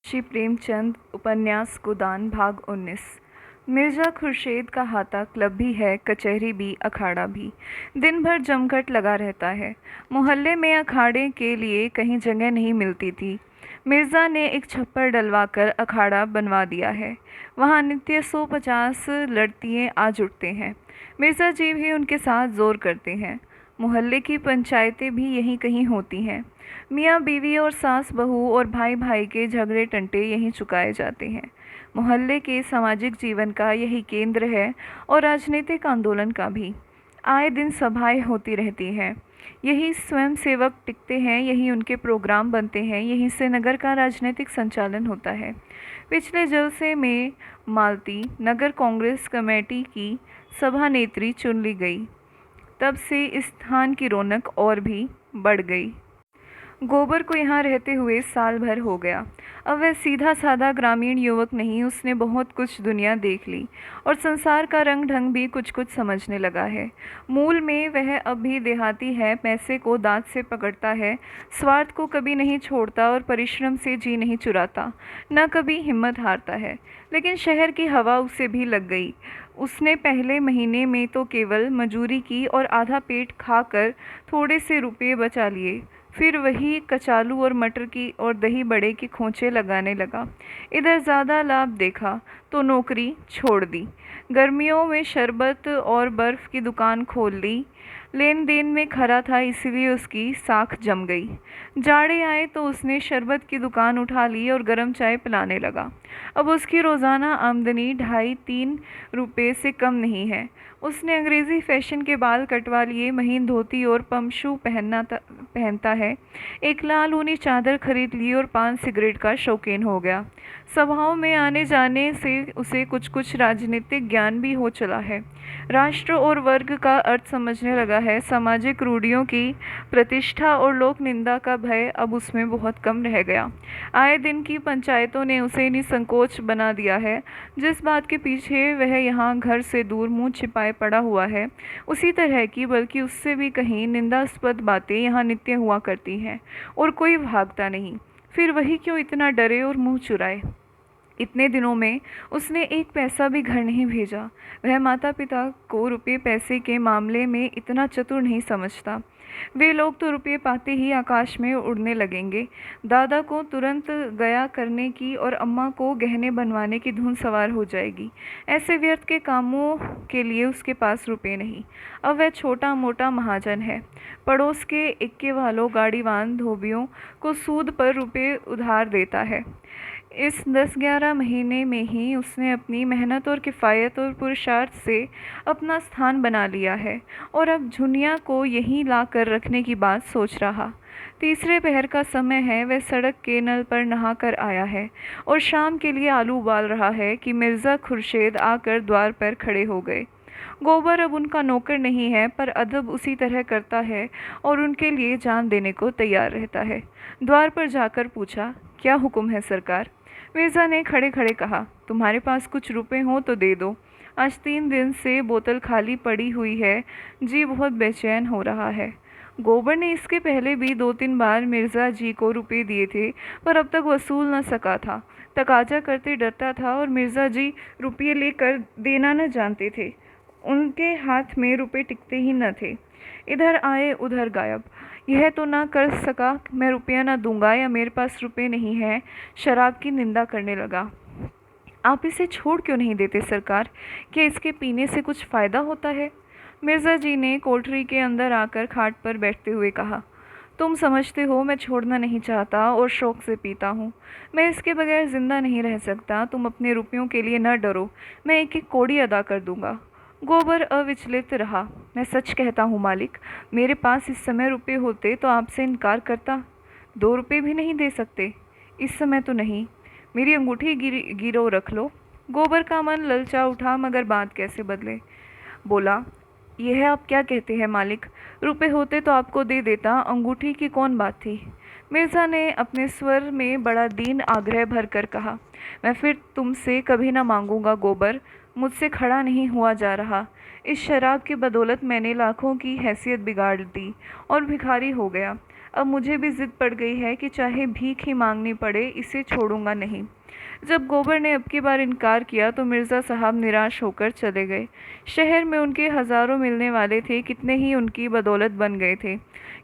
श्री प्रेमचंद उपन्यास गोदान भाग 19। मिर्ज़ा खुर्शीद का हाथा क्लब भी है, कचहरी भी, अखाड़ा भी। दिन भर जमघट लगा रहता है। मोहल्ले में अखाड़े के लिए कहीं जगह नहीं मिलती थी। मिर्ज़ा ने एक छप्पर डलवाकर अखाड़ा बनवा दिया है। वहाँ नित्य 150 लड़तियाँ आ जुटते हैं। मिर्ज़ा जी भी उनके साथ जोर करते हैं। मोहल्ले की पंचायतें भी यहीं कहीं होती हैं। मियाँ बीवी और सास बहू और भाई भाई के झगड़े टंटे यहीं चुकाए जाते हैं। मोहल्ले के सामाजिक जीवन का यही केंद्र है और राजनीतिक आंदोलन का भी। आए दिन सभाएं होती रहती हैं। यही स्वयंसेवक टिकते हैं, यही उनके प्रोग्राम बनते हैं, यहीं से नगर का राजनीतिक संचालन होता है। पिछले जलसे में मालती नगर कांग्रेस कमेटी की सभा नेत्री चुन ली गई। तब से इस स्थान की रौनक और भी बढ़ गई। गोबर को यहाँ रहते हुए साल भर हो गया। अब वह सीधा साधा ग्रामीण युवक नहीं, उसने बहुत कुछ दुनिया देख ली और संसार का रंग ढंग भी कुछ कुछ समझने लगा है। मूल में वह अब भी देहाती है, पैसे को दांत से पकड़ता है, स्वार्थ को कभी नहीं छोड़ता और परिश्रम से जी नहीं चुराता, न कभी हिम्मत हारता है। लेकिन शहर की हवा उसे भी लग गई। उसने पहले महीने में तो केवल मजूरी की और आधा पेट खाकर थोड़े से रुपये बचा लिए। फिर वही कचालू और मटर की और दही बड़े की खोंचे लगाने लगा। इधर ज़्यादा लाभ देखा तो नौकरी छोड़ दी। गर्मियों में शरबत और बर्फ़ की दुकान खोल ली। लेन देन में खरा था, इसलिए उसकी साख जम गई। जाड़े आए तो उसने शरबत की दुकान उठा ली और गर्म चाय पिलाने लगा। अब उसकी रोज़ाना आमदनी 2.5-3 रुपये से कम नहीं है। उसने अंग्रेज़ी फैशन के बाल कटवा लिए, महीन धोती और पमशू पहनता है। एक लाल ऊनी चादर खरीद ली और पान सिगरेट का शौकीन हो गया। सभाओं में आने जाने से उसे कुछ कुछ राजनीतिक ज्ञान भी हो चला है। राष्ट्र और वर्ग का अर्थ समझने लगा है। सामाजिक रूढ़ियों की प्रतिष्ठा और लोक निंदा का भय अब उसमें बहुत कम रह गया। आए दिन की पंचायतों ने उसे निसंकोच बना दिया है। जिस बात के पीछे वह यहाँ घर से दूर मुंह छिपाए पड़ा हुआ है, उसी तरह की बल्कि उससे भी कहीं निंदास्पद बातें यहाँ नित्य हुआ करती हैं और कोई भागता नहीं। फिर वही क्यों इतना डरे और मुंह चुराए। इतने दिनों में उसने एक पैसा भी घर नहीं भेजा। वह माता पिता को रुपये पैसे के मामले में इतना चतुर नहीं समझता। वे लोग तो रुपये पाते ही आकाश में उड़ने लगेंगे। दादा को तुरंत गया करने की और अम्मा को गहने बनवाने की धुन सवार हो जाएगी। ऐसे व्यर्थ के कामों के लिए उसके पास रुपये नहीं। अब वह छोटा मोटा महाजन है। पड़ोस के इक्के वालों गाड़ीवान धोबियों को सूद पर रुपये उधार देता है। इस 10-11 महीने में ही उसने अपनी मेहनत और किफ़ायत और पुरुषार्थ से अपना स्थान बना लिया है और अब झुनिया को यहीं ला कर रखने की बात सोच रहा। तीसरे पहर का समय है। वह सड़क के नल पर नहा कर आया है और शाम के लिए आलू उबाल रहा है कि मिर्ज़ा खुर्शीद आकर द्वार पर खड़े हो गए। गोबर अब उनका नौकर नहीं है, पर अदब उसी तरह करता है और उनके लिए जान देने को तैयार रहता है। द्वार पर जाकर पूछा, क्या हुक्म है सरकार? मिर्ज़ा ने खड़े खड़े कहा, तुम्हारे पास कुछ रुपए हों तो दे दो। आज 3 दिन से बोतल खाली पड़ी हुई है, जी बहुत बेचैन हो रहा है। गोबर ने इसके पहले भी 2-3 बार मिर्ज़ा जी को रुपए दिए थे, पर अब तक वसूल न सका था। तकाजा करते डरता था और मिर्ज़ा जी रुपये लेकर देना न जानते थे। उनके हाथ में रुपए टिकते ही न थे। इधर आए उधर गायब। यह तो ना कर सका मैं रुपया ना दूंगा या मेरे पास रुपए नहीं है। शराब की निंदा करने लगा। आप इसे छोड़ क्यों नहीं देते सरकार? क्या इसके पीने से कुछ फ़ायदा होता है? मिर्ज़ा जी ने कोठरी के अंदर आकर खाट पर बैठते हुए कहा, तुम समझते हो मैं छोड़ना नहीं चाहता और शौक़ से पीता हूँ। मैं इसके बगैर ज़िंदा नहीं रह सकता। तुम अपने रुपयों के लिए न डरो, मैं एक एक कौड़ी अदा कर दूंगा। गोबर अविचलित रहा। मैं सच कहता हूँ मालिक, मेरे पास इस समय रुपये होते तो आपसे इनकार करता। 2 रुपये भी नहीं दे सकते? इस समय तो नहीं। मेरी अंगूठी गिरो रख लो। गोबर का मन ललचा उठा, मगर बात कैसे बदले। बोला, यह आप क्या कहते हैं मालिक? रुपये होते तो आपको दे देता, अंगूठी की कौन बात थी? मिर्ज़ा ने अपने स्वर में बड़ा दीन आग्रह भर कर कहा, मैं फिर तुमसे कभी ना मांगूंगा गोबर, मुझसे खड़ा नहीं हुआ जा रहा। इस शराब की बदौलत मैंने लाखों की हैसियत बिगाड़ दी और भिखारी हो गया। अब मुझे भी जिद पड़ गई है कि चाहे भीख ही मांगनी पड़े, इसे छोड़ूंगा नहीं। जब गोबर ने अब की बार इनकार किया तो मिर्ज़ा साहब निराश होकर चले गए। शहर में उनके हज़ारों मिलने वाले थे, कितने ही उनकी बदौलत बन गए थे,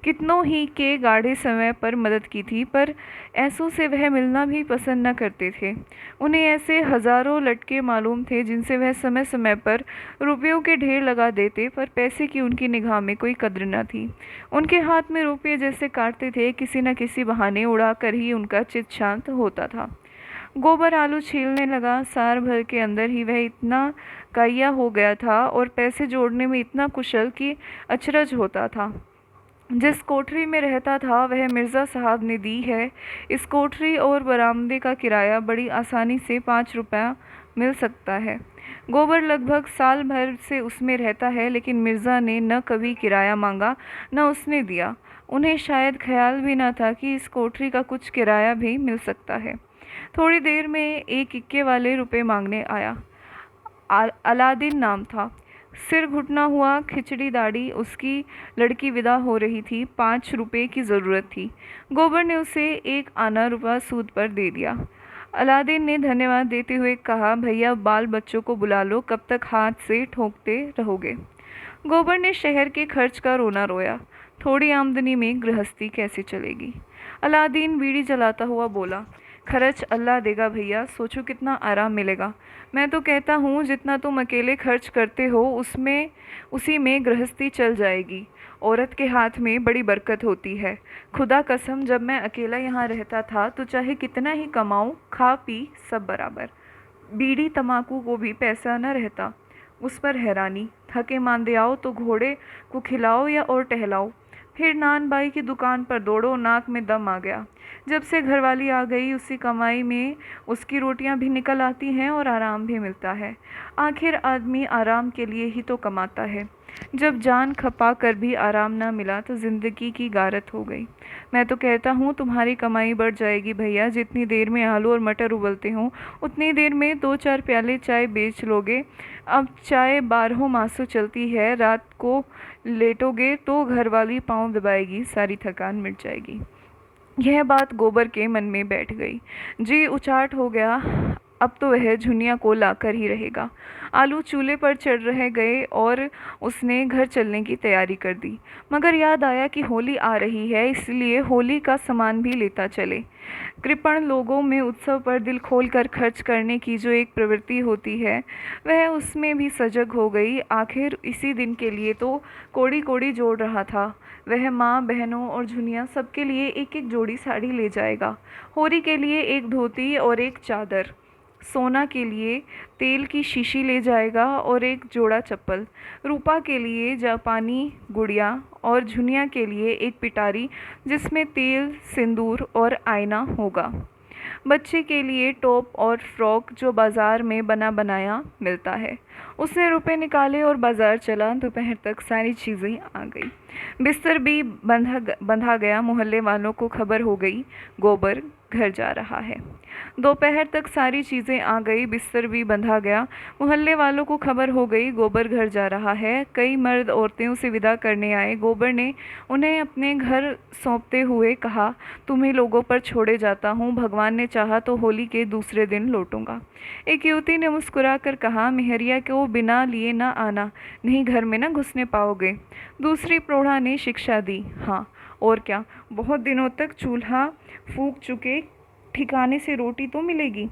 कितनों ही के गाढ़े समय पर मदद की थी, पर ऐसों से वह मिलना भी पसंद न करते थे। उन्हें ऐसे हज़ारों लटके मालूम थे जिनसे वह समय समय पर रुपयों के ढेर लगा देते, पर पैसे की उनकी निगाह में कोई कद्र न थी। उनके हाथ में रुपये जैसे काटते थे, किसी न किसी बहाने उड़ा कर ही उनका चित्त शांत होता था। गोबर आलू छीलने लगा। साल भर के अंदर ही वह इतना काया हो गया था और पैसे जोड़ने में इतना कुशल कि अचरज होता था। जिस कोठरी में रहता था वह मिर्ज़ा साहब ने दी है। इस कोठरी और बरामदे का किराया बड़ी आसानी से 5 रुपया मिल सकता है। गोबर लगभग साल भर से उसमें रहता है, लेकिन मिर्ज़ा ने न कभी किराया मांगा, न उसने दिया। उन्हें शायद ख्याल भी न था कि इस कोठरी का कुछ किराया भी मिल सकता है। थोड़ी देर में एक इक्के वाले रुपए मांगने आया। अलादीन नाम था। सिर घुटना हुआ, खिचड़ी दाढ़ी, उसकी लड़की विदा हो रही थी। 5 रुपए की ज़रूरत थी। गोबर ने उसे 1 आना रुपया सूद पर दे दिया। अलादीन ने धन्यवाद देते हुए कहा, भैया बाल बच्चों को बुला लो, कब तक हाथ से ठोकते रहोगे। गोबर ने शहर के खर्च का रोना रोया। थोड़ी आमदनी में गृहस्थी कैसे चलेगी। अलादीन बीड़ी जलाता हुआ बोला, खर्च अल्लाह देगा भैया, सोचो कितना आराम मिलेगा। मैं तो कहता हूँ जितना तुम अकेले खर्च करते हो उसमें उसी में गृहस्थी चल जाएगी। औरत के हाथ में बड़ी बरकत होती है। खुदा कसम, जब मैं अकेला यहाँ रहता था तो चाहे कितना ही कमाऊँ, खा पी सब बराबर। बीड़ी तम्बाकू को भी पैसा न रहता। उस पर हैरानी, थके मांदे आओ तो घोड़े को खिलाओ या और टहलाओ, फिर नान बाई की दुकान पर दौड़ो, नाक में दम आ गया। जब से घरवाली आ गई उसी कमाई में उसकी रोटियां भी निकल आती हैं और आराम भी मिलता है। आखिर आदमी आराम के लिए ही तो कमाता है। जब जान खपा कर भी आराम ना मिला तो ज़िंदगी की गारत हो गई। मैं तो कहता हूँ तुम्हारी कमाई बढ़ जाएगी भैया। जितनी देर में आलू और मटर उबलते हों उतनी देर में 2-4 प्याले चाय बेच लोगे। अब चाय 12 मासों चलती है। रात को लेटोगे तो घरवाली पाँव दबाएगी, सारी थकान मिट जाएगी। यह बात गोबर के मन में बैठ गई। जी उचाट हो गया। अब तो वह झुनिया को लाकर ही रहेगा। आलू चूल्हे पर चढ़ रह गए और उसने घर चलने की तैयारी कर दी। मगर याद आया कि होली आ रही है, इसलिए होली का सामान भी लेता चले। कृपण लोगों में उत्सव पर दिल खोल कर खर्च करने की जो एक प्रवृत्ति होती है, वह उसमें भी सजग हो गई। आखिर इसी दिन के लिए तो कोड़ी कोड़ी जोड़ रहा था। वह माँ, बहनों और झुनिया सबके लिए एक एक जोड़ी साड़ी ले जाएगा। होरी के लिए एक धोती और एक चादर, सोना के लिए तेल की शीशी ले जाएगा और एक जोड़ा चप्पल, रूपा के लिए जापानी गुड़िया और झुनिया के लिए एक पिटारी जिसमें तेल, सिंदूर और आईना होगा। बच्चे के लिए टॉप और फ्रॉक जो बाज़ार में बना बनाया मिलता है। उसने रुपए निकाले और बाज़ार चला। दोपहर तक सारी चीज़ें आ गई। बिस्तर भी बंधा गया। मोहल्ले वालों को खबर हो गई गोबर घर जा रहा है। दोपहर तक सारी चीज़ें आ गई, बिस्तर भी बंधा गया। मोहल्ले वालों को खबर हो गई गोबर घर जा रहा है। कई मर्द औरतें उसे विदा करने आए। गोबर ने उन्हें अपने घर सौंपते हुए कहा, तुम्हें लोगों पर छोड़े जाता हूँ, भगवान ने चाहा तो होली के दूसरे दिन लौटूंगा। एक युवती ने मुस्कुरा कर कहा, मेहरिया को बिना लिए ना आना, नहीं घर में ना घुसने पाओगे। दूसरी प्रौढ़ा ने शिक्षा दी, हाँ और क्या, बहुत दिनों तक चूल्हा फूंक चुके, ठिकाने से रोटी तो मिलेगी।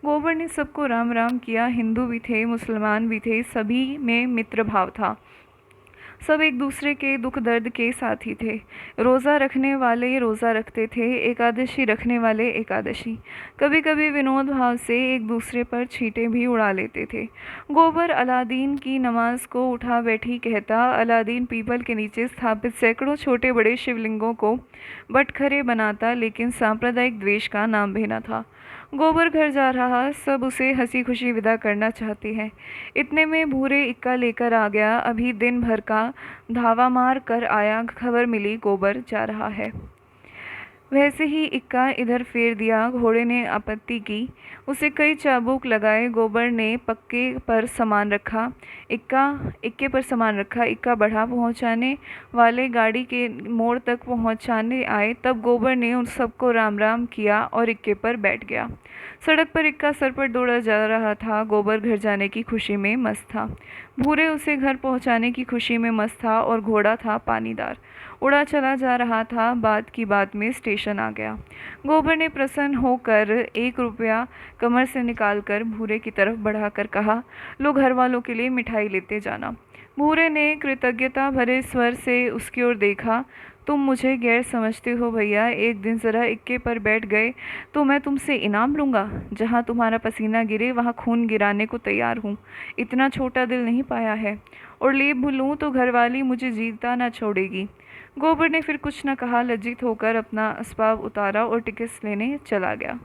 गोबर ने सबको राम राम किया। हिंदू भी थे, मुसलमान भी थे, सभी में मित्र भाव था। सब एक दूसरे के दुख दर्द के साथी थे। रोज़ा रखने वाले रोज़ा रखते थे, एकादशी रखने वाले एकादशी। कभी कभी विनोद भाव से एक दूसरे पर छींटे भी उड़ा लेते थे। गोबर अलादीन की नमाज को उठा बैठी कहता, अलादीन पीपल के नीचे स्थापित सैकड़ों छोटे बड़े शिवलिंगों को बटखरे बनाता, लेकिन सांप्रदायिक द्वेष का नाम भी न था। गोबर घर जा रहा, सब उसे हंसी खुशी विदा करना चाहते हैं। इतने में भूरे इक्का लेकर आ गया। अभी दिन भर का धावा मार कर आया, खबर मिली गोबर जा रहा है। वैसे ही इक्का इधर फेर दिया। घोड़े ने आपत्ति की। उसे कई चाबुक लगाए। गोबर ने पक्के पर सामान रखा। इक्का इक्के पर सामान रखा। इक्का बढ़ा। पहुंचाने वाले गाड़ी के मोड़ तक पहुंचाने आए। तब गोबर ने उन सबको राम राम किया और इक्के पर बैठ गया। सड़क पर इक्का सरपट दौड़ा जा रहा था। गोबर घर जाने की खुशी में मस्त था। भूरे उसे घर पहुंचाने की खुशी में मस्त था और घोड़ा था पानीदार, उड़ा चला जा रहा था। बात की बात में स्टेशन आ गया। गोबर ने प्रसन्न होकर 1 रुपया कमर से निकालकर भूरे की तरफ बढ़ाकर कहा, लो घर वालों के लिए मिठाई लेते जाना। भूरे ने कृतज्ञता भरे स्वर से उसकी ओर देखा। तुम मुझे गैर समझते हो भैया। एक दिन ज़रा इक्के पर बैठ गए तो मैं तुमसे इनाम लूँगा। जहाँ तुम्हारा पसीना गिरे वहाँ खून गिराने को तैयार हूँ। इतना छोटा दिल नहीं पाया है। और ले भूलूँ तो घरवाली मुझे जीता ना छोड़ेगी। गोबर ने फिर कुछ न कहा। लज्जित होकर अपना असबाब उतारा और टिकट लेने चला गया।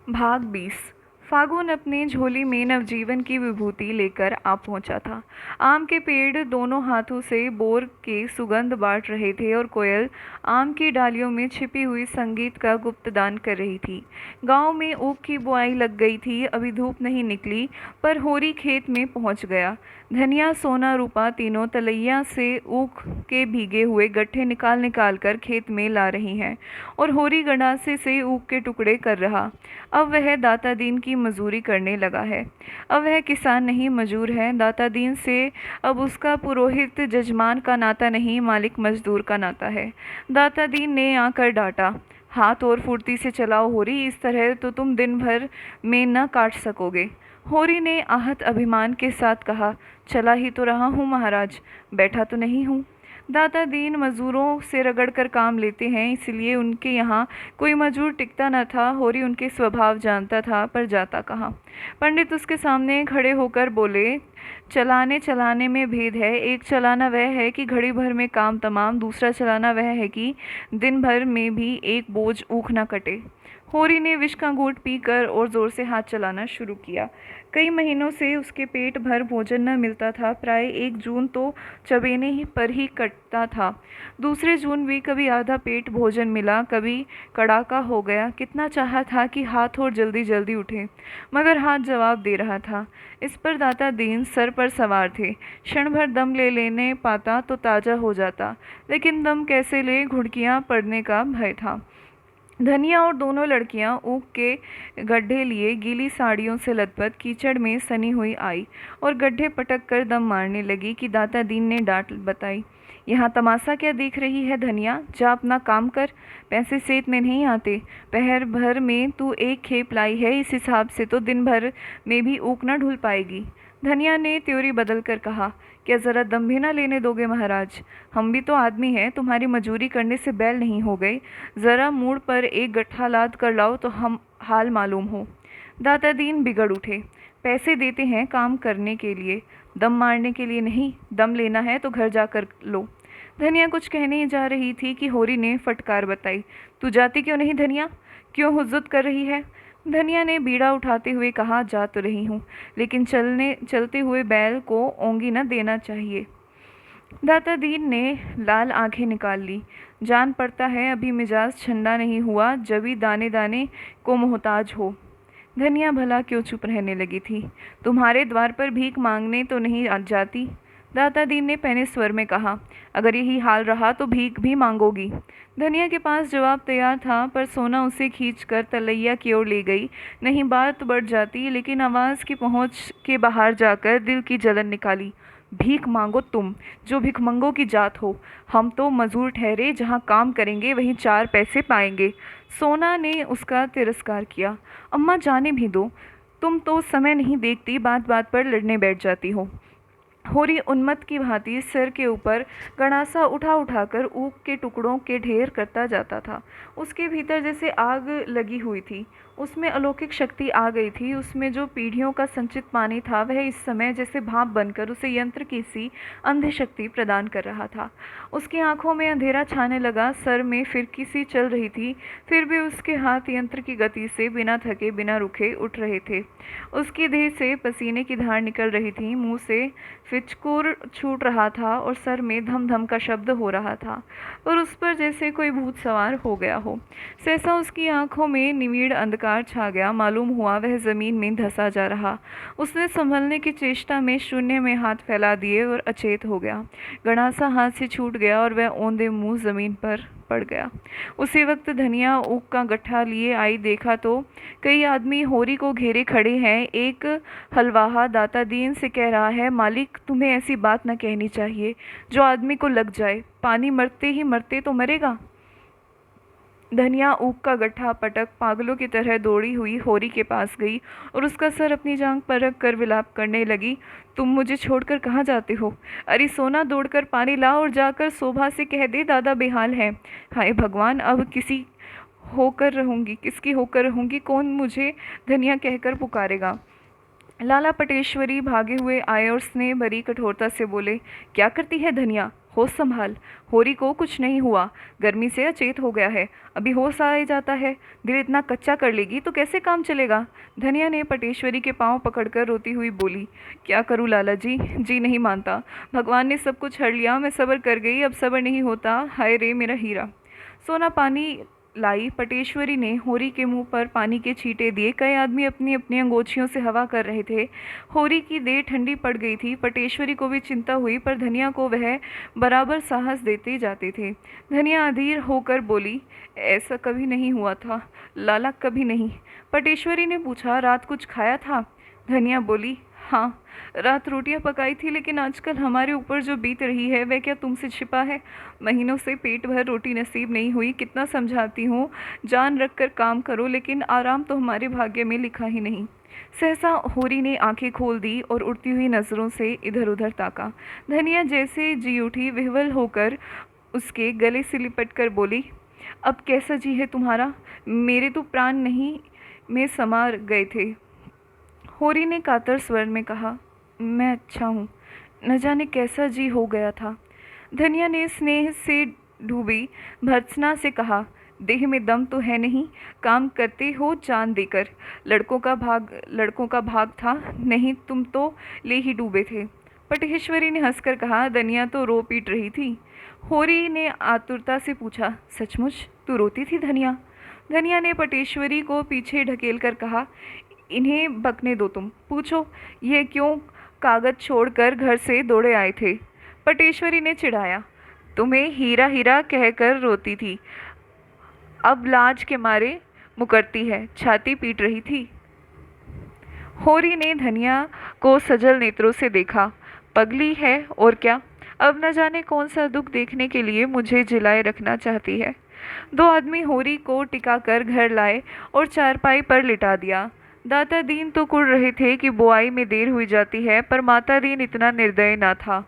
भाग 20। फागुन अपने झोली में नवजीवन की विभूति लेकर आ पहुंचा था। आम के पेड़ दोनों हाथों से बोर के सुगंध बांट रहे थे और कोयल आम की डालियों में छिपी हुई संगीत का गुप्तदान कर रही थी। गांव में ऊख की बुआई लग गई थी। अभी धूप नहीं निकली पर होरी खेत में पहुंच गया। धनिया, सोना, रूपा तीनों तलैया से ऊख के भीगे हुए गट्ठे निकाल निकाल कर खेत में ला रही हैं और होरी गंडासे से ऊख के टुकड़े कर रहा। अब वह दाता दीन की मजूरी करने लगा है। अब वह किसान नहीं, मजूर है। दाता दीन से अब उसका पुरोहित जजमान का नाता नहीं, मालिक मजदूर का नाता है। दाता दीन ने आकर डांटा, हाथ और फुर्ती से चलाओ होरी, इस तरह तो तुम दिन भर में न काट सकोगे। होरी ने आहत अभिमान के साथ कहा, चला ही तो रहा हूँ महाराज, बैठा तो नहीं हूँ। दाता दीन मजदूरों से रगड़ कर काम लेते हैं, इसलिए उनके यहाँ कोई मजदूर टिकता न था। होरी उनके स्वभाव जानता था पर जाता कहाँ। पंडित उसके सामने खड़े होकर बोले, चलाने चलाने में भेद है। एक चलाना वह है कि घड़ी भर में काम तमाम, दूसरा चलाना वह है कि दिन भर में भी एक बोझ ऊख न कटे। होरी ने विष का घूंट पीकर और जोर से हाथ चलाना शुरू किया। कई महीनों से उसके पेट भर भोजन न मिलता था। प्राय 1 जून तो चबेने ही पर ही कटता था। दूसरे जून भी कभी आधा पेट भोजन मिला, कभी कड़ाका हो गया। कितना चाहा था कि हाथ और जल्दी जल्दी उठे, मगर हाथ जवाब दे रहा था। इस पर दाता दीन सर पर सवार थे। क्षण भर दम ले लेने पाता तो ताज़ा हो जाता, लेकिन दम कैसे ले, घुड़कियाँ पड़ने का भय था। धनिया और दोनों लड़कियां ऊख के गड्ढे लिए गीली साड़ियों से लथपथ कीचड़ में सनी हुई आई और गड्ढे पटक कर दम मारने लगी कि दाता दीन ने डांट बताई, यहाँ तमाशा क्या देख रही है धनिया, जा अपना काम कर। पैसे सेत में नहीं आते। पहर भर में तू एक खेप लाई है, इस हिसाब से तो दिन भर में भी ऊख न ढुल पाएगी। धनिया ने त्योरी बदल कर कहा, क्या ज़रा दम भी ना लेने दोगे महाराज? हम भी तो आदमी हैं, तुम्हारी मजूरी करने से बैल नहीं हो गए। ज़रा मूड पर एक गट्ठा लाद कर लाओ तो हम हाल मालूम हो। दाता दीन बिगड़ उठे। पैसे देते हैं काम करने के लिए, दम मारने के लिए नहीं। दम लेना है तो घर जाकर लो। धनिया कुछ कहने जा रही थी कि होरी ने फटकार बताई, तू जाती क्यों नहीं धनिया? क्यों हुज्जत कर रही है? धनिया ने बीड़ा उठाते हुए कहा, जा तो रही हूँ, लेकिन चलते हुए बैल को ओंगी न देना चाहिए। दाता दीन ने लाल आंखें निकाल ली। जान पड़ता है अभी मिजाज ठंडा नहीं हुआ, जभी दाने दाने को मोहताज हो। धनिया भला क्यों चुप रहने लगी थी? तुम्हारे द्वार पर भीख मांगने तो नहीं जाती? दाता दीन ने पहने स्वर में कहा, अगर यही हाल रहा तो भीख भी मांगोगी? धनिया के पास जवाब तैयार था, पर सोना उसे खींचकर तलैया की ओर ले गई। नहीं बात बढ़ जाती, लेकिन आवाज़ की पहुंच के बाहर जाकर दिल की जलन निकाली। भीख मांगो तुम, जो भिखमंगों की जात हो। हम तो मजूर ठहरे, जहाँ काम करेंगे वहीं 4 पैसे पाएंगे। सोना ने उसका तिरस्कार किया। अम्मा जाने भी दो, तुम तो समय नहीं देखती, बात बात पर लड़ने बैठ जाती हो। होरी उन्मत्त की भांति सिर के ऊपर गणासा उठा उठाकर ऊख के टुकड़ों के ढेर करता जाता था। उसके भीतर जैसे आग लगी हुई थी। उसमें अलौकिक शक्ति आ गई थी। उसमें जो पीढ़ियों का संचित पानी था, वह इस समय जैसे भाप बनकर उसे यंत्र की सी अंधी शक्ति प्रदान कर रहा था। उसकी आंखों में अंधेरा छाने लगा, सर में फिरकी सी चल रही थी, फिर भी उसके हाथ यंत्र की गति से बिना थके बिना रुके उठ रहे थे। उसकी देह से पसीने की धार निकल रही थी। मुंह से लिचकोर छूट रहा था और सर में धम धम का शब्द हो रहा था और उस पर जैसे कोई भूत सवार हो गया हो। सहसा उसकी आंखों में निविड़ अंधकार छा गया। मालूम हुआ वह जमीन में धंसा जा रहा। उसने संभलने की चेष्टा में शून्य में हाथ फैला दिए और अचेत हो गया। गणासा हाथ से छूट गया और वह औंधे मुंह जमीन पर पड़ गया। उसी वक्त धनिया ऊख का गट्ठा लिए आई। देखा तो कई आदमी होरी को घेरे खड़े हैं। एक हलवाहा दाता दीन से कह रहा है, मालिक तुम्हें ऐसी बात न कहनी चाहिए, जो आदमी को लग जाए पानी मरते ही मरते तो मरेगा। धनिया ऊख का गट्ठा पटक पागलों की तरह दौड़ी हुई होरी के पास गई और उसका सर अपनी जांघ पर रख कर विलाप करने लगी। तुम मुझे छोड़कर कहाँ जाते हो? अरे सोना, दौड़कर पानी ला और जाकर शोभा से कह दे दादा बेहाल है। हाय भगवान, अब किसकी होकर रहूंगी? कौन मुझे धनिया कहकर पुकारेगा? लाला पटेश्वरी भागे हुए आए और स्नेह भरी कठोरता से बोले, क्या करती है धनिया? होश संभाल। होरी को कुछ नहीं हुआ, गर्मी से अचेत हो गया है, अभी होश आ ही जाता है। दिल इतना कच्चा कर लेगी तो कैसे काम चलेगा? धनिया ने पटेश्वरी के पांव पकड़कर रोती हुई बोली, क्या करूं लाला जी, जी नहीं मानता। भगवान ने सब कुछ हर लिया, मैं सब्र कर गई, अब सब्र नहीं होता। हाय रे मेरा हीरा। सोना पानी लाई। पटेश्वरी ने होरी के मुंह पर पानी के छींटे दिए। कई आदमी अपनी अपनी अंगोछियों से हवा कर रहे थे। होरी की देह ठंडी पड़ गई थी। पटेश्वरी को भी चिंता हुई, पर धनिया को वह बराबर साहस देते जाते थे। धनिया अधीर होकर बोली, ऐसा कभी नहीं हुआ था लाला, कभी नहीं। पटेश्वरी ने पूछा, रात कुछ खाया था? धनिया बोली, हाँ, रात रोटियां पकाई थी, लेकिन आजकल हमारे ऊपर जो बीत रही है वह क्या तुमसे छिपा है? महीनों से पेट भर रोटी नसीब नहीं हुई। कितना समझाती हूँ, जान रख कर काम करो, लेकिन आराम तो हमारे भाग्य में लिखा ही नहीं। सहसा होरी ने आंखें खोल दी और उड़ती हुई नज़रों से इधर उधर ताका। धनिया जैसे जी उठी, विह्वल होकर उसके गले से लिपट कर बोली, अब कैसा जी है तुम्हारा? मेरे तो प्राण नहीं में समा गए थे। होरी ने कातर स्वर में कहा, मैं अच्छा हूँ, न जाने कैसा जी हो गया था। धनिया ने स्नेह से डूबी भर्त्सना से कहा, देह में दम तो है नहीं, काम करते हो जान देकर। लड़कों का भाग था, नहीं तुम तो ले ही डूबे थे। पटेश्वरी ने हंसकर कहा, धनिया तो रो पीट रही थी। होरी ने आतुरता से पूछा, सचमुच तू रोती थी धनिया? धनिया ने पटेश्वरी को पीछे ढकेल कर कहा, इन्हें बकने दो, तुम पूछो ये क्यों कागज छोड़कर घर से दौड़े आए थे? पटेश्वरी ने चिढ़ाया, तुम्हें हीरा हीरा कहकर रोती थी, अब लाज के मारे मुकरती है, छाती पीट रही थी। होरी ने धनिया को सजल नेत्रों से देखा, पगली है और क्या, अब न जाने कौन सा दुख देखने के लिए मुझे जिलाए रखना चाहती है। दो आदमी होरी को टिकाकर घर लाए और चारपाई पर लिटा दिया। दाता दीन तो कुढ़ रहे थे कि बुआई में देर हुई जाती है, पर माता दीन इतना निर्दय न था।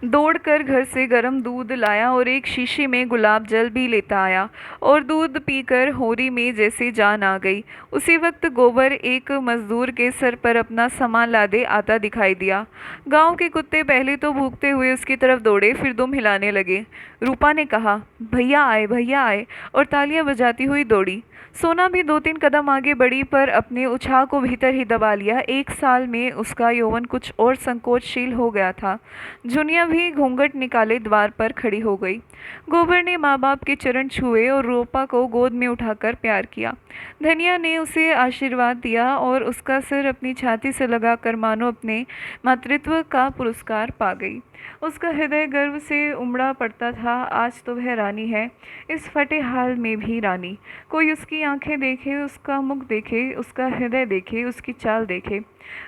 दौड़कर घर से गर्म दूध लाया और एक शीशी में गुलाब जल भी लेता आया और दूध पीकर होरी में जैसे जान आ गई। उसी वक्त गोबर एक मजदूर के सर पर अपना सामान लादे आता दिखाई दिया। गांव के कुत्ते पहले तो भूखते हुए उसकी तरफ दौड़े, फिर दुम हिलाने लगे। रूपा ने कहा, भैया आए, और तालियां बजाती हुई दौड़ी। सोना भी 2-3 कदम आगे बढ़ी, पर अपने उछाल को भीतर ही दबा लिया। 1 साल में उसका यौवन कुछ और संकोचशील हो गया था। जुनिया भी घूंघट निकाले द्वार पर खड़ी हो गई। गोबर ने माँ बाप के चरण छुए और रूपा को गोद में उठाकर प्यार किया। धनिया ने उसे आशीर्वाद दिया और उसका सिर अपनी छाती से लगाकर मानो अपने मातृत्व का पुरस्कार पा गई। उसका हृदय गर्व से उमड़ा पड़ता था। आज तो वह रानी है, इस फटे हाल में भी रानी। कोई उसकी आंखें देखे, उसका मुख देखे, उसका हृदय देखे, उसकी चाल देखे,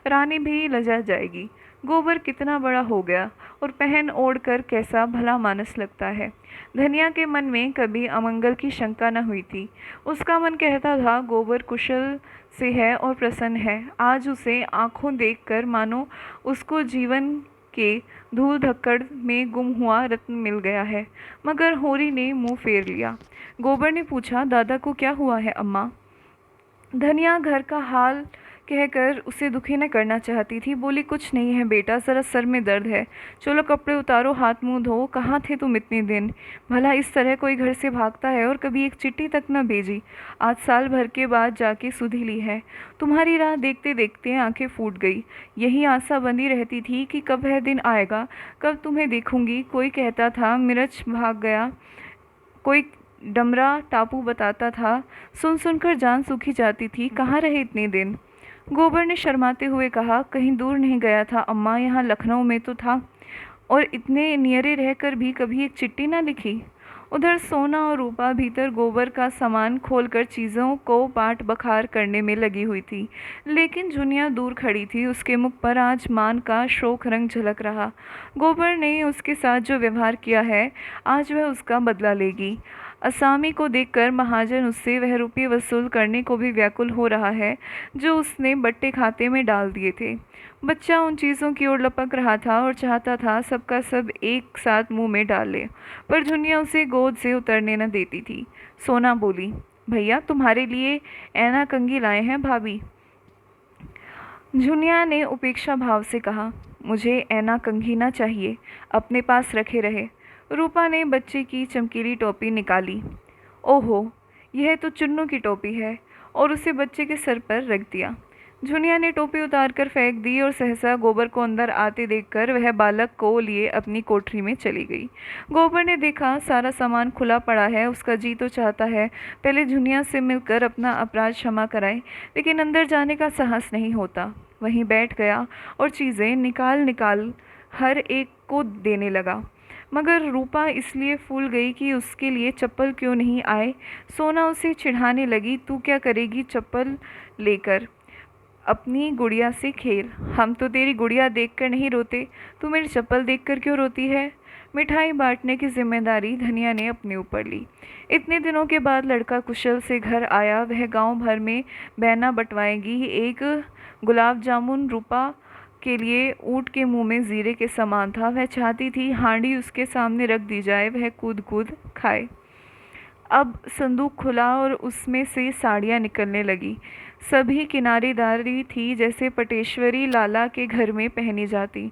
रानी भी लजा जाएगी। गोबर कितना बड़ा हो गया और पहन ओढ़ कर कैसा भला मानस लगता है। धनिया के मन में कभी अमंगल की शंका न हुई थी। उसका मन कहता था, गोबर कुशल से है और प्रसन्न है। आज उसे आंखों देखकर मानो उसको जीवन के धूल धक्कड़ में गुम हुआ रत्न मिल गया है। मगर होरी ने मुंह फेर लिया। गोबर ने पूछा, दादा को क्या हुआ है अम्मा? धनिया घर का हाल कहकर उसे दुखी न करना चाहती थी। बोली, कुछ नहीं है बेटा, ज़रा सर में दर्द है। चलो कपड़े उतारो, हाथ मुंह धो। कहाँ थे तुम इतने दिन? भला इस तरह कोई घर से भागता है? और कभी एक चिट्ठी तक न भेजी। आज साल भर के बाद जाके सुधि ली है। तुम्हारी राह देखते देखते आंखें फूट गई। यही आशा बंधी रहती थी कि कब वह दिन आएगा, कब तुम्हें देखूंगी। कोई कहता था मिर्च भाग गया, कोई डमरा टापू बताता था। सुन सुनकर जान सूखी जाती थी। कहाँ रहे इतने दिन? गोबर ने शर्माते हुए कहा, कहीं दूर नहीं गया था अम्मा, यहाँ लखनऊ में तो था। और इतने नियरे रहकर भी कभी एक चिट्ठी ना लिखी। उधर सोना और रूपा भीतर गोबर का सामान खोलकर चीज़ों को बाट बखार करने में लगी हुई थी, लेकिन जुनिया दूर खड़ी थी। उसके मुख पर आज मान का शोक रंग झलक रहा। गोबर ने उसके साथ जो व्यवहार किया है, आज वह उसका बदला लेगी। असामी को देखकर महाजन उससे वह रुपये वसूल करने को भी व्याकुल हो रहा है जो उसने बट्टे खाते में डाल दिए थे। बच्चा उन चीज़ों की ओर लपक रहा था और चाहता था सबका सब एक साथ मुंह में डाल ले, पर जुनिया उसे गोद से उतरने न देती थी। सोना बोली, भैया तुम्हारे लिए ऐना कंगी लाए हैं भाभी। जुनिया ने उपेक्षा भाव से कहा, मुझे ऐना कंघी ना चाहिए, अपने पास रखे रहे। रूपा ने बच्चे की चमकीली टोपी निकाली। ओहो, यह तो चुन्नू की टोपी है, और उसे बच्चे के सर पर रख दिया। जुनिया ने टोपी उतारकर फेंक दी और सहसा गोबर को अंदर आते देखकर वह बालक को लिए अपनी कोठरी में चली गई। गोबर ने देखा सारा सामान खुला पड़ा है। उसका जी तो चाहता है पहले जुनिया से मिलकर अपना अपराध क्षमा कराए, लेकिन अंदर जाने का साहस नहीं होता। वहीं बैठ गया और चीज़ें निकाल निकाल हर एक को देने लगा। मगर रूपा इसलिए फूल गई कि उसके लिए चप्पल क्यों नहीं आए। सोना उसे चिढ़ाने लगी, तू क्या करेगी चप्पल लेकर? अपनी गुड़िया से खेल। हम तो तेरी गुड़िया देखकर नहीं रोते, तू मेरी चप्पल देखकर क्यों रोती है? मिठाई बांटने की जिम्मेदारी धनिया ने अपने ऊपर ली। इतने दिनों के बाद लड़का कुशल से घर आया। वह गांव भर में बहना बंटवाएगी। एक गुलाब जामुन रूपा के लिए ऊँट के मुंह में जीरे के समान था। वह चाहती थी हांडी उसके सामने रख दी जाए, वह कूद कूद खाए। अब संदूक खुला और उसमें से साड़ियाँ निकलने लगी। सभी किनारेदारी थी जैसे पटेश्वरी लाला के घर में पहनी जाती,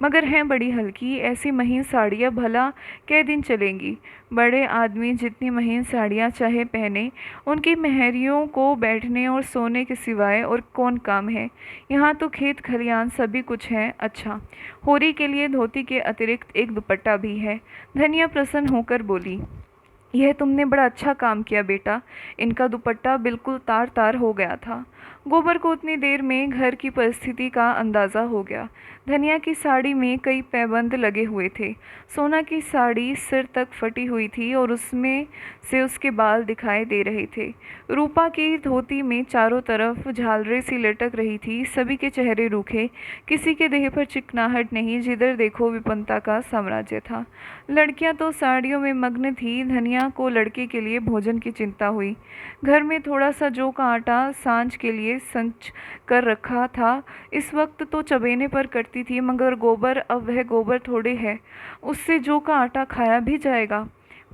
मगर हैं बड़ी हल्की। ऐसी महीन साड़ियाँ भला कै दिन चलेंगी? बड़े आदमी जितनी महीन साड़ियाँ चाहे पहने, उनकी मेहरियों को बैठने और सोने के सिवाय और कौन काम है? यहाँ तो खेत खलियान सभी कुछ है। अच्छा, होरी के लिए धोती के अतिरिक्त एक दुपट्टा भी है। धनिया प्रसन्न होकर बोली, यह तुमने बड़ा अच्छा काम किया बेटा। इनका दुपट्टा बिल्कुल तार तार हो गया था। गोबर को उतनी देर में घर की परिस्थिति का अंदाज़ा हो गया। धनिया की साड़ी में कई पैबंद लगे हुए थे। सोना की साड़ी सिर तक फटी हुई थी और उसमें से उसके बाल दिखाई दे रहे थे। रूपा की धोती में चारों तरफ झालरें सी लटक रही थी। सभी के चेहरे रूखे, किसी के देह पर चिकनाहट नहीं। जिधर देखो विपन्नता का साम्राज्य था। लड़कियां तो साड़ियों में मग्न थी। धनिया को लड़के के लिए भोजन की चिंता हुई। घर में थोड़ा सा जौ का आटा सांझ के लिए संच कर रखा था। इस वक्त तो चबेने पर करती थी, मगर गोबर, अब वह गोबर थोड़े है, उससे जौ का आटा खाया भी जाएगा।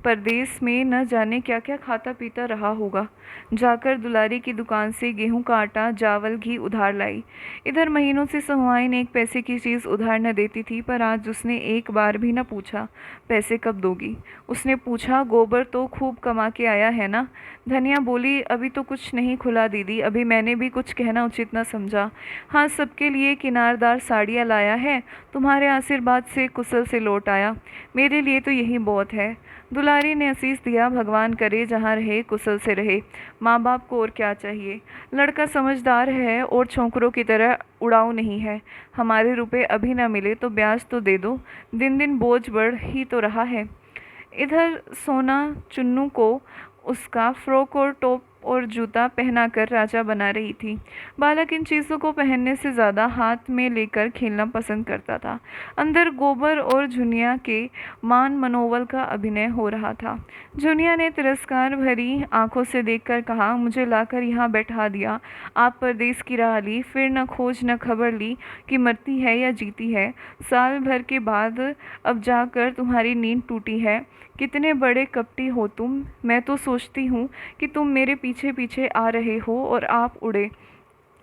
परदेश में न जाने क्या क्या खाता पीता रहा होगा। जाकर दुलारी की दुकान से गेहूं का आटा, चावल, घी उधार लाई। इधर महीनों से सहुआइन एक पैसे की चीज़ उधार न देती थी, पर आज उसने एक बार भी न पूछा पैसे कब दोगी। उसने पूछा, गोबर तो खूब कमा के आया है ना? धनिया बोली, अभी तो कुछ नहीं खुला दीदी, अभी मैंने भी कुछ कहना उचित न समझा। हाँ, सबके लिए किनारदार साड़ियाँ लाया है, तुम्हारे आशीर्वाद से कुशल से लौट आया, मेरे लिए तो यही बहुत है। दुलारी ने आशीष दिया, भगवान करे जहाँ रहे कुशल से रहे। माँ बाप को और क्या चाहिए? लड़का समझदार है और छोकरों की तरह उड़ाऊ नहीं है। हमारे रुपए अभी ना मिले तो ब्याज तो दे दो, दिन दिन बोझ बढ़ ही तो रहा है। इधर सोना चुन्नू को उसका फ्रॉक और टॉप और जूता पहनाकर राजा बना रही थी। बालक इन चीज़ों को पहनने से ज़्यादा हाथ में लेकर खेलना पसंद करता था। अंदर गोबर और जुनिया के मान मनोबल का अभिनय हो रहा था। जुनिया ने तिरस्कार भरी आंखों से देखकर कहा, मुझे लाकर यहाँ बैठा दिया, आप परदेश की राह ली, फिर न खोज न खबर ली कि मरती है या जीती है। साल भर के बाद अब जाकर तुम्हारी नींद टूटी है। कितने बड़े कपटी हो तुम। मैं तो सोचती हूँ कि तुम मेरे पीछे पीछे आ रहे हो और आप उड़े।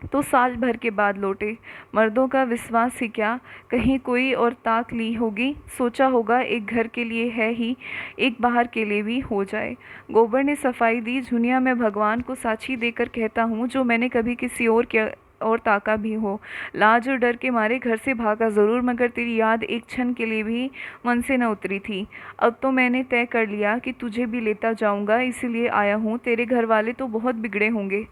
तो साल भर के बाद लौटे। मर्दों का विश्वास ही क्या, कहीं कोई और ताक ली होगी, सोचा होगा एक घर के लिए है ही, एक बाहर के लिए भी हो जाए। गोबर ने सफाई दी। दुनिया में भगवान को साक्षी देकर कहता हूँ, जो मैंने कभी किसी और ताका भी हो। लाज और डर के मारे घर से भागा ज़रूर, मगर तेरी याद एक क्षण के लिए भी मन से न उतरी थी। अब तो मैंने तय कर लिया कि तुझे भी लेता जाऊंगा, इसीलिए आया हूँ। तेरे घर वाले तो बहुत बिगड़े होंगे।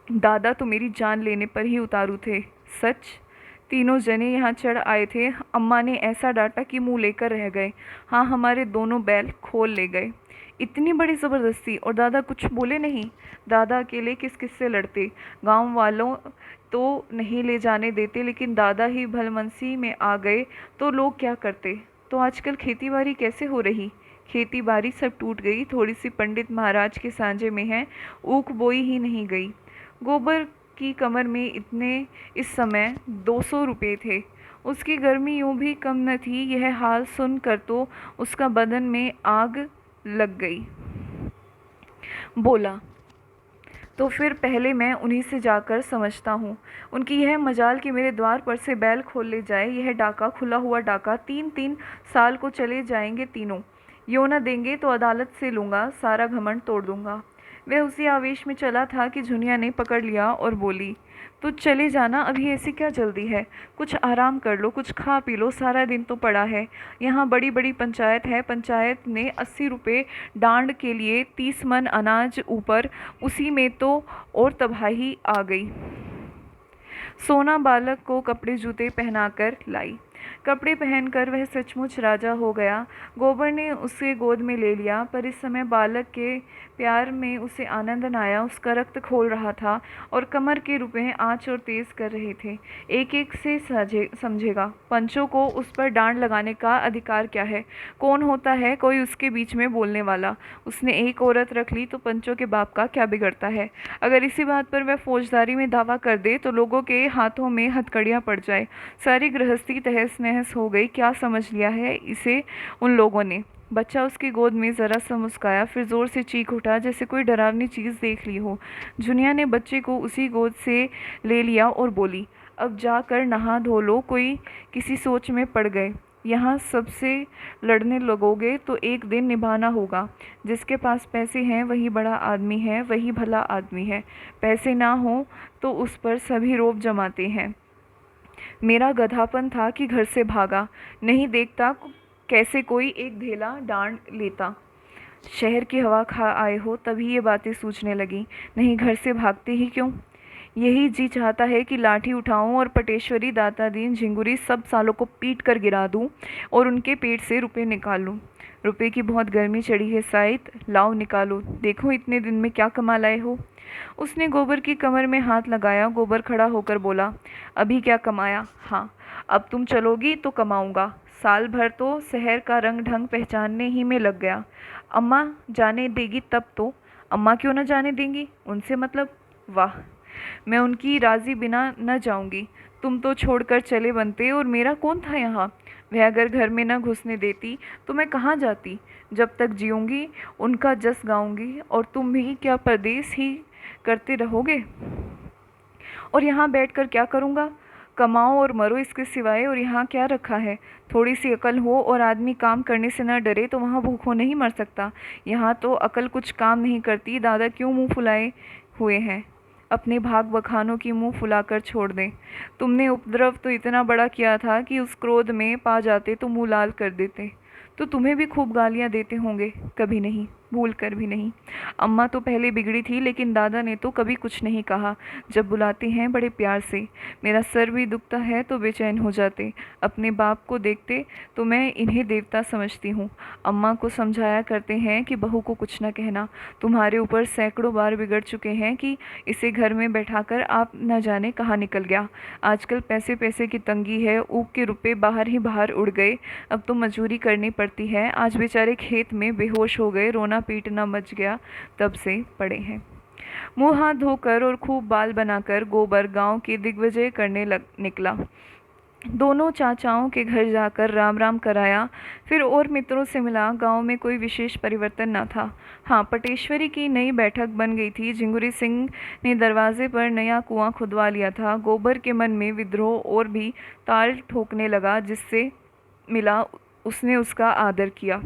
दादा तो मेरी जान लेने पर ही उतारू थे। सच? तीनों जने यहाँ चढ़ आए थे। अम्मा ने ऐसा डांटा कि मुंह लेकर रह गए। हाँ, हमारे दोनों बैल खोल ले गए। इतनी बड़ी ज़बरदस्ती, और दादा कुछ बोले नहीं? दादा अकेले किस किस से लड़ते? गांव वालों तो नहीं ले जाने देते, लेकिन दादा ही भलमनसी में आ गए तो लोग क्या करते? तो आजकल खेती बाड़ी कैसे हो रही? खेती बाड़ी सब टूट गई, थोड़ी सी पंडित महाराज के सांझे में है, ऊख बोई ही नहीं गई। गोबर की कमर में इस समय 200 रुपये थे। उसकी गर्मी यूं भी कम न थी। यह हाल सुनकर तो उसका बदन में आग लग गई। बोला, तो फिर पहले मैं उन्हीं से जाकर समझता हूँ। उनकी यह मजाल कि मेरे द्वार पर से बैल खोल ले जाए। यह डाका, खुला हुआ डाका, 3-3 साल को चले जाएंगे तीनों। यो न देंगे तो अदालत से लूँगा, सारा घमंड तोड़ दूँगा। वह उसी आवेश में चला था कि झुनिया ने पकड़ लिया और बोली, तो चले जाना, अभी ऐसी क्या जल्दी है? कुछ आराम कर लो, कुछ खा पी लो, सारा दिन तो पड़ा है। यहाँ बड़ी बड़ी पंचायत है। पंचायत ने 80 रुपये डांड के लिए 30 मन अनाज ऊपर, उसी में तो और तबाही आ गई। सोना बालक को कपड़े जूते पहनाकर लाई। कपड़े पहनकर वह सचमुच राजा हो गया। गोबर ने उसे गोद में ले लिया, पर इस समय बालक के प्यार में उसे आनंद न आया। उसका रक्त खोल रहा था और कमर के रुपए आँच और तेज कर रहे थे। एक एक से समझेगा। पंचों को उस पर डांड लगाने का अधिकार क्या है? कौन होता है कोई उसके बीच में बोलने वाला? उसने एक औरत रख ली तो पंचों के बाप का क्या बिगड़ता है? अगर इसी बात पर वह फौजदारी में दावा कर दे तो लोगों के हाथों में हथकड़ियाँ पड़ जाए। सारी गृहस्थी तहस नहस हो गई। क्या समझ लिया है इसे उन लोगों ने? बच्चा उसकी गोद में ज़रा सा मुस्काया, फिर ज़ोर से चीख उठा जैसे कोई डरावनी चीज़ देख ली हो। जुनिया ने बच्चे को उसी गोद से ले लिया और बोली, अब जाकर नहा धो लो। कोई किसी सोच में पड़ गए। यहाँ सबसे लड़ने लगोगे तो एक दिन निभाना होगा। जिसके पास पैसे हैं वही बड़ा आदमी है, वही भला आदमी है। पैसे ना हो तो उस पर सभी रौब जमाते हैं। मेरा गधापन था कि घर से भागा। नहीं देखता कैसे कोई एक ढेला डांड लेता। शहर की हवा खा आए हो तभी ये बातें सूझने लगी। नहीं, घर से भागते ही क्यों? यही जी चाहता है कि लाठी उठाऊं और पटेश्वरी, दातादीन, झिंगुरी सब सालों को पीट कर गिरा दूं और उनके पेट से रुपए निकाल लूं। रुपए की बहुत गर्मी चढ़ी है साइत, लाओ निकालो, देखो इतने दिन में क्या कमा लाए हो। उसने गोबर की कमर में हाथ लगाया। गोबर खड़ा होकर बोला, अभी क्या कमाया? हाँ, अब तुम चलोगी तो कमाऊंगा। साल भर तो शहर का रंग ढंग पहचानने ही में लग गया। अम्मा जाने देगी तब तो। अम्मा क्यों न जाने देंगी? उनसे मतलब? वाह, मैं उनकी राज़ी बिना न जाऊंगी। तुम तो छोड़कर चले बनते, और मेरा कौन था यहाँ? वह अगर घर में न घुसने देती तो मैं कहाँ जाती? जब तक जीऊँगी उनका जस गाऊंगी, और तुम भी क्या परदेस ही करते रहोगे? और यहाँ बैठकर क्या करूँगा? कमाओ और मरो, इसके सिवाय और यहाँ क्या रखा है? थोड़ी सी अकल हो और आदमी काम करने से न डरे तो वहाँ भूखों नहीं मर सकता। यहाँ तो अकल कुछ काम नहीं करती। दादा क्यों मुंह फुलाए हुए हैं? अपने भाग बखानों की मुंह फुलाकर छोड़ दें। तुमने उपद्रव तो इतना बड़ा किया था कि उस क्रोध में पा जाते तो मुंह लाल कर देते। तो तुम्हें भी खूब गालियाँ देते होंगे? कभी नहीं, भूल कर भी नहीं। अम्मा तो पहले बिगड़ी थी, लेकिन दादा ने तो कभी कुछ नहीं कहा। जब बुलाते हैं बड़े प्यार से। मेरा सर भी दुखता है तो बेचैन हो जाते। अपने बाप को देखते तो मैं इन्हें देवता समझती हूँ। अम्मा को समझाया करते हैं कि बहू को कुछ न कहना। तुम्हारे ऊपर सैकड़ों बार बिगड़ चुके हैं कि इसे घर में बैठाकर आप न जाने कहाँ निकल गया। आजकल पैसे पैसे की तंगी है। ऊख के रुपए बाहर ही बाहर उड़ गए। अब तो मजूरी करनी पड़ती है। आज बेचारे खेत में बेहोश हो गए। रोना पीटना मच गया, तब से पड़े हैं। मुंह हाथ धोकर और खूब बाल बनाकर गोबर गांव की दिग्विजय करने निकला। दोनों चाचाओं के घर जाकर राम राम कराया, फिर और मित्रों से मिला। गांव में कोई विशेष परिवर्तन न था। हाँ, पटेश्वरी की नई बैठक बन गई थी। झिंगुरी सिंह ने दरवाजे पर नया कुआं खुदवा लिया था। गोबर के मन में विद्रोह और भी ताल ठोकने लगा। जिससे मिला उसने उसका आदर किया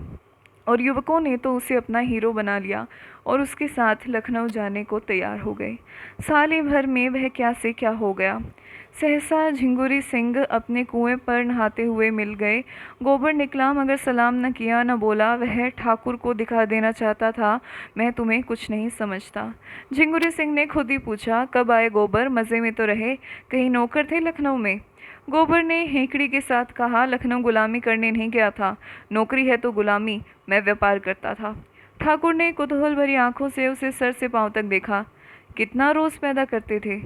और युवकों ने तो उसे अपना हीरो बना लिया और उसके साथ लखनऊ जाने को तैयार हो गए। साल ही भर में वह क्या से क्या हो गया। सहसा झिंगुरी सिंह अपने कुएं पर नहाते हुए मिल गए। गोबर निकला मगर सलाम न किया न बोला। वह ठाकुर को दिखा देना चाहता था, मैं तुम्हें कुछ नहीं समझता। झिंगुरी सिंह ने खुद ही पूछा, कब आए गोबर? मज़े में तो रहे, कहीं नौकर थे लखनऊ में? गोबर ने हेकड़ी के साथ कहा, लखनऊ गुलामी करने नहीं गया था, नौकरी है तो गुलामी, मैं व्यापार करता था। ठाकुर ने कुतूहल भरी आंखों से उसे सर से पांव तक देखा। कितना रोज पैदा करते थे?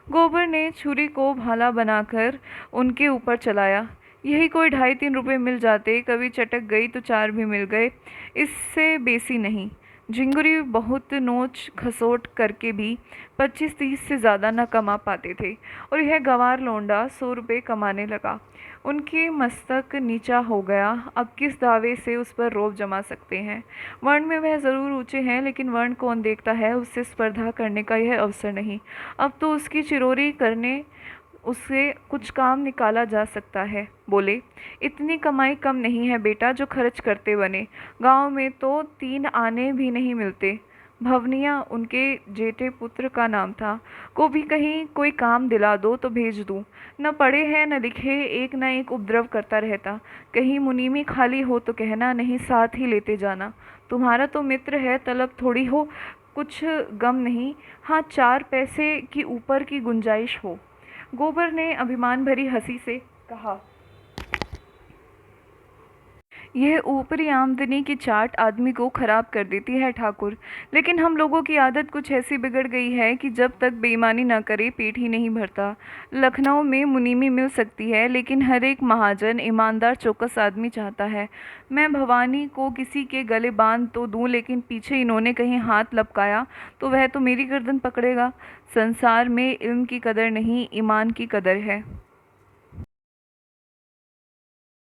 गोबर ने छुरी को भाला बनाकर उनके ऊपर चलाया। यही कोई 2.5-3 रुपए मिल जाते, कभी चटक गई तो 4 भी मिल गए, इससे बेसी नहीं। झिंगुरी बहुत नोच खसोट करके भी 25-30 से ज़्यादा न कमा पाते थे और यह गंवार लौंडा 100 रुपये कमाने लगा। उनकी मस्तक नीचा हो गया। अब किस दावे से उस पर रौब जमा सकते हैं? वर्ण में वह ज़रूर ऊंचे हैं, लेकिन वर्ण कौन देखता है? उससे स्पर्धा करने का यह अवसर नहीं। अब तो उसकी चिरोरी करने उससे कुछ काम निकाला जा सकता है। बोले, इतनी कमाई कम नहीं है बेटा जो खर्च करते बने। गांव में तो 3 आने भी नहीं मिलते। भवनिया उनके जेठे पुत्र का नाम था। को भी कहीं कोई काम दिला दो तो भेज दूं। न पढ़े हैं न लिखे, एक न एक उपद्रव करता रहता। कहीं मुनीमी खाली हो तो कहना, नहीं साथ ही लेते जाना। तुम्हारा तो मित्र है, तलब थोड़ी हो, कुछ गम नहीं। हाँ, 4 पैसे की ऊपर की गुंजाइश हो। गोबर ने अभिमान भरी हंसी से कहा, यह ऊपरी आमदनी की चाट आदमी को खराब कर देती है ठाकुर। लेकिन हम लोगों की आदत कुछ ऐसी बिगड़ गई है कि जब तक बेईमानी न करे पेट ही नहीं भरता। लखनऊ में मुनीमी मिल सकती है, लेकिन हर एक महाजन ईमानदार चौकस आदमी चाहता है। मैं भवानी को किसी के गले बांध तो दूं, लेकिन पीछे इन्होंने कहीं हाथ लपकाया तो वह तो मेरी गर्दन पकड़ेगा। संसार में इल्म की कदर नहीं, ईमान की कदर है।